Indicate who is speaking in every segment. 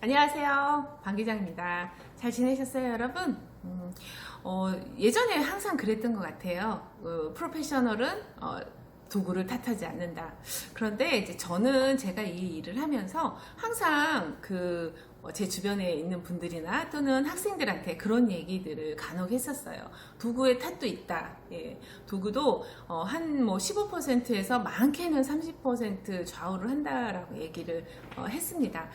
Speaker 1: 안녕하세요. 방 기장입니다. 잘 지내셨어요, 여러분? 예전에 항상 그랬던 것 같아요. 프로페셔널은 도구를 탓하지 않는다. 그런데 이제 저는 제가 이 일을 하면서 항상 제 주변에 있는 분들이나 또는 학생들한테 그런 얘기들을 간혹 했었어요. 도구의 탓도 있다. 예, 도구도 한 15%에서 많게는 30% 좌우를 한다라고 얘기를 했습니다.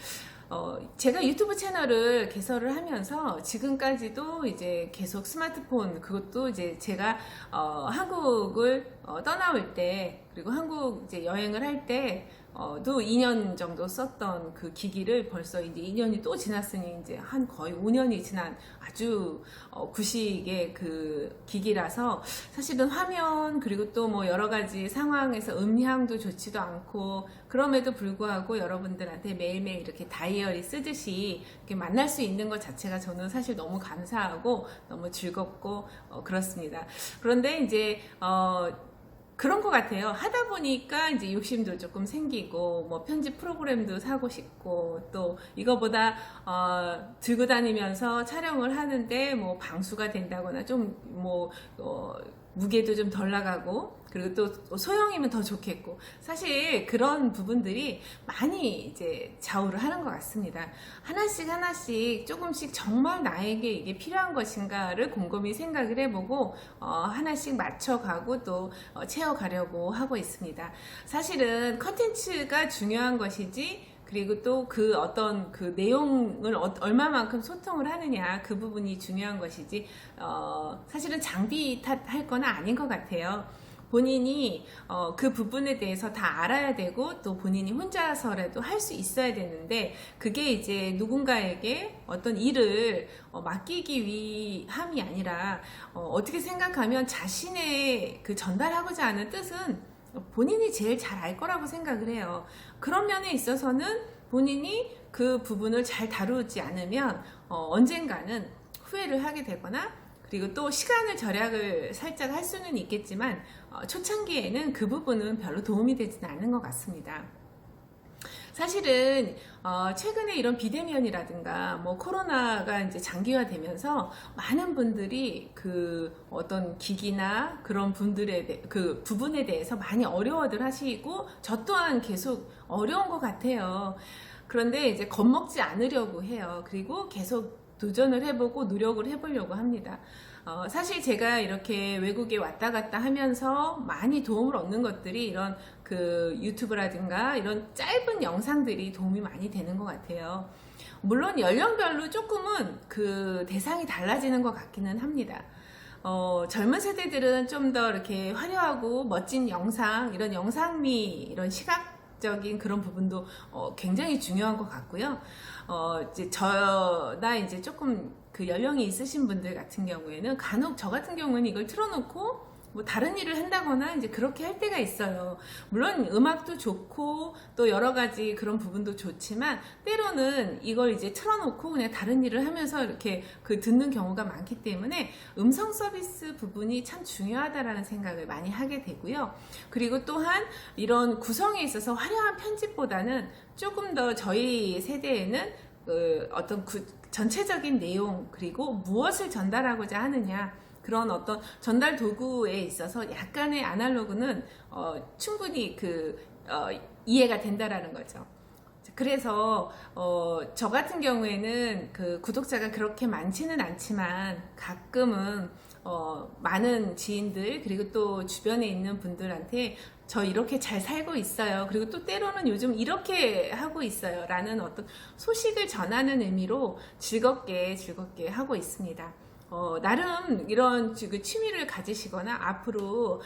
Speaker 1: 제가 유튜브 채널을 개설을 하면서 지금까지도 이제 계속 스마트폰, 그것도 이제 제가 한국을 떠나올 때, 그리고 한국 이제 여행을 할 때, 도 2년 정도 썼던 그 기기를 벌써 이제 2년이 또 지났으니 이제 한 거의 5년이 지난 아주 구식의 그 기기라서 사실은 화면 그리고 또 뭐 여러 가지 상황에서 음향도 좋지도 않고, 그럼에도 불구하고 여러분들한테 매일매일 이렇게 다이어리 쓰듯이 이렇게 만날 수 있는 것 자체가 저는 사실 너무 감사하고 너무 즐겁고 그렇습니다. 그런데 이제 그런 것 같아요. 하다 보니까 이제 욕심도 조금 생기고, 뭐 편집 프로그램도 사고 싶고, 또 이거보다 들고 다니면서 촬영을 하는데 뭐 방수가 된다거나 좀 무게도 좀 덜 나가고, 그리고 또 소형이면 더 좋겠고, 사실 그런 부분들이 많이 이제 좌우를 하는 것 같습니다. 하나씩 하나씩 조금씩 정말 나에게 이게 필요한 것인가를 곰곰이 생각을 해보고 하나씩 맞춰가고 또 채워가려고 하고 있습니다. 사실은 컨텐츠가 중요한 것이지, 그리고 또 그 어떤 그 내용을 얼마만큼 소통을 하느냐, 그 부분이 중요한 것이지, 사실은 장비 탓할 건 아닌 것 같아요. 본인이 그 부분에 대해서 다 알아야 되고, 또 본인이 혼자서라도 할 수 있어야 되는데, 그게 이제 누군가에게 어떤 일을 맡기기 위함이 아니라, 어떻게 생각하면 자신의 그 전달하고자 하는 뜻은 본인이 제일 잘 알 거라고 생각을 해요. 그런 면에 있어서는 본인이 그 부분을 잘 다루지 않으면 언젠가는 후회를 하게 되거나, 그리고 또 시간을 절약을 살짝 할 수는 있겠지만 초창기에는 그 부분은 별로 도움이 되지는 않는 것 같습니다. 사실은 최근에 이런 비대면이라든가 뭐 코로나가 이제 장기화되면서 많은 분들이 그 어떤 기기나 그런 그 부분에 대해서 많이 어려워들 하시고, 저 또한 계속 어려운 것 같아요. 그런데 이제 겁먹지 않으려고 해요. 그리고 계속 도전을 해보고 노력을 해보려고 합니다. 사실 제가 이렇게 외국에 왔다 갔다 하면서 많이 도움을 얻는 것들이 이런 그 유튜브라든가 이런 짧은 영상들이 도움이 많이 되는 것 같아요. 물론 연령별로 조금은 그 대상이 달라지는 것 같기는 합니다. 젊은 세대들은 좀 더 이렇게 화려하고 멋진 영상, 이런 영상미, 이런 시각적인 그런 부분도 굉장히 중요한 것 같고요. 이제 저나 이제 조금 그 연령이 있으신 분들 같은 경우에는 간혹 저 같은 경우는 이걸 틀어놓고 뭐 다른 일을 한다거나 이제 그렇게 할 때가 있어요. 물론 음악도 좋고 또 여러 가지 그런 부분도 좋지만, 때로는 이걸 이제 틀어놓고 그냥 다른 일을 하면서 이렇게 그 듣는 경우가 많기 때문에 음성 서비스 부분이 참 중요하다라는 생각을 많이 하게 되고요. 그리고 또한 이런 구성에 있어서 화려한 편집보다는 조금 더 저희 세대에는 어떤 전체적인 내용, 그리고 무엇을 전달하고자 하느냐, 그런 어떤 전달 도구에 있어서 약간의 아날로그는 충분히 이해가 된다라는 거죠. 그래서 저 같은 경우에는 그 구독자가 그렇게 많지는 않지만 가끔은 많은 지인들, 그리고 또 주변에 있는 분들한테 저 이렇게 잘 살고 있어요, 그리고 또 때로는 요즘 이렇게 하고 있어요 라는 어떤 소식을 전하는 의미로 즐겁게 하고 있습니다. 나름 이런 그 취미를 가지시거나 앞으로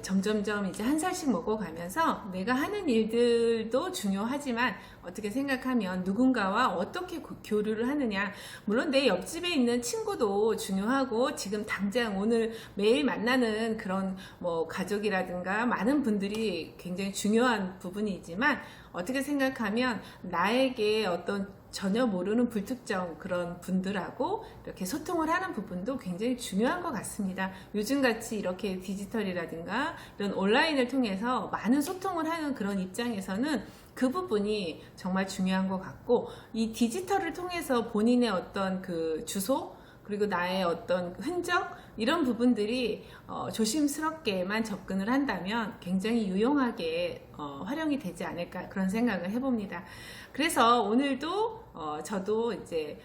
Speaker 1: 점점점 이제 한 살씩 먹어가면서 내가 하는 일들도 중요하지만, 어떻게 생각하면 누군가와 어떻게 교류를 하느냐, 물론 내 옆집에 있는 친구도 중요하고, 지금 당장 오늘 매일 만나는 그런 뭐 가족이라든가 많은 분들이 굉장히 중요한 부분이지만, 어떻게 생각하면 나에게 어떤 전혀 모르는 불특정 그런 분들하고 이렇게 소통을 하는 부분도 굉장히 중요한 것 같습니다. 요즘같이 이렇게 디지털이라든가 이런 온라인을 통해서 많은 소통을 하는 그런 입장에서는 그 부분이 정말 중요한 것 같고, 이 디지털을 통해서 본인의 어떤 그 주소 그리고 나의 어떤 흔적 이런 부분들이 조심스럽게만 접근을 한다면 굉장히 유용하게 활용이 되지 않을까 그런 생각을 해봅니다. 그래서 오늘도 저도 이제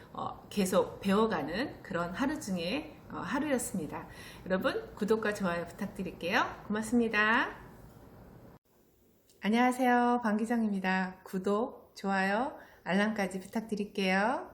Speaker 1: 계속 배워가는 그런 하루 중에 하루였습니다. 여러분 구독과 좋아요 부탁드릴게요. 고맙습니다. 안녕하세요, 방 기장입니다. 구독, 좋아요, 알람까지 부탁드릴게요.